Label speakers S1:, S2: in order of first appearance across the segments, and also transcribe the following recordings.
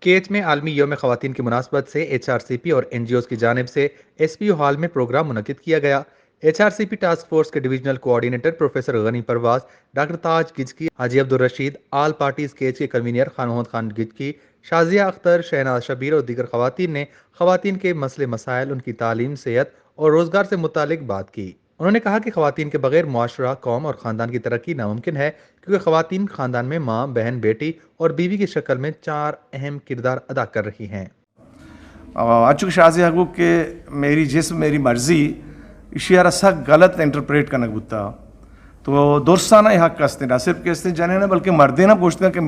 S1: केच में आलमी यौम ख़वातीन की मुनासबत से HRCP और NGOs की जानिब से SPO हॉल में प्रोग्राम मुनक़िद किया गया। HRCP टास्क फोर्स के divisional coordinator professor Ghani Parwaz, doctor Taj Gichki, Haji Abdul Rashid, all parties Kech के कन्वीनर खान मोहम्मद खान गिजकी, शाजिया अख्तर, शहनाज शबीर और दीगर ख़वातीन ने ख़वातीन के मसले मसाइल, उनकी तालीम, सेहत और रोज़गार से मुतालिक बात की। उन्होंने कहा कि ख़वातीन के बगैर मुआशरा, कौम और ख़ानदान की तरक्की नामुमकिन है, क्योंकि ख़वातीन ख़ानदान में माँ, बहन, बेटी और बीवी की शक्ल में 4 अहम किरदार अदा कर रही हैं।
S2: açık şahsi hukuk के मेरी जिस्म मेरी मर्जी इशियारा सा गलत इंटरप्रेट करना गुत्ता तो दोस्ताना ही हक कसते ना सिर्फ कहते जाने ना बल्कि मर्दे ना पूछते हैं कि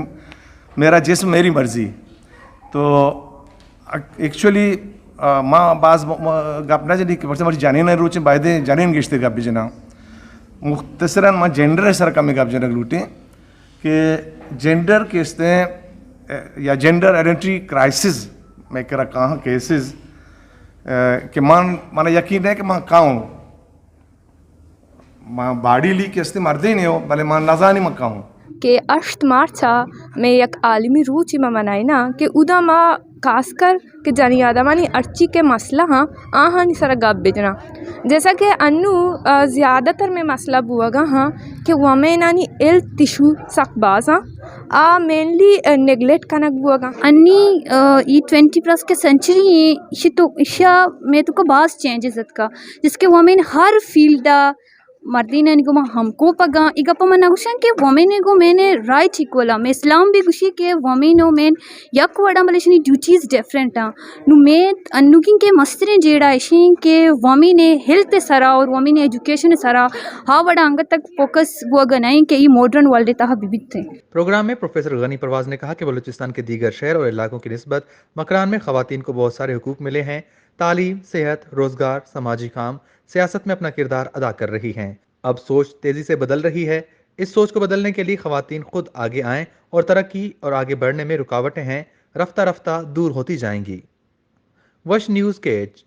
S2: मेरा जिस्म मेरी मर्जी तो एक्चुअली माँ बाज गपना जनी कि वर्ष मर्जी जाने ना रोचे बायदे जाने गिश्ते गप जना मुख्तसरन माँ जेंडर है सर कमी गप जनक लूटे कि जेंडर कहते या जेंडर आइडेंटिटी क्राइसिस मैं कह रहा कहाँ केसेस कि माना यकीन है कि माँ कहाँ हूँ माँ बाड़ी ली कहते मर्दे नहीं हो भले माँ नजानी मैं कहाँ हूँ
S3: कि 8 मार्चा में एक आलमी रूच में मनाई ना कि उदा माँ खासकर कि जानी आदमानी अर्ची के मसला हाँ आहानी सारा गप बेजना जैसा कि अन्नू ज़्यादातर में मसला बुआगा हाँ कि वमें नानी एल टिशू सकबाज हाँ मेनली नेगलेक्ट कनक बुआगा
S4: अन्नी ये 20+ के सेंचुरी इशी तो इशा में तो को बास चेंजेस का जिसके वमें हर फील्ड मर्दीन निगो हमको पगा इगा पमा नगुशन के वमेन गो मैंने राइट इक्वला में इस्लाम भी गुशी के वमेन ओ मैन यक वड़ा मलेशनी ड्यूटीज डिफरेंट नु में अन्नुकिन के मस्तरे जेड़ा इशिन के वमेन हेल्थ सरा और वमेन एजुकेशन सरा हा वड़ा अंग तक फोकस वो गनाई के ये मॉडर्न वर्ल्ड ता विविध थे।
S1: प्रोग्राम में प्रोफेसर गनी परवाज ने कहा कि बलूचिस्तान के दीगर शहर और इलाकों की निस्बत मकरान में ख़वातीन को बहुत सारे हुकूक मिले हैं। तालीम, सेहत, रोजगार, समाजी काम, सियासत में अपना किरदार अदा कर रही हैं। अब सोच तेजी से बदल रही है। इस सोच को बदलने के लिए ख़वातीन खुद आगे आएं और तरक्की और आगे बढ़ने में रुकावटें हैं रफ्ता रफ्ता दूर होती जाएंगी। वश न्यूज़ केच।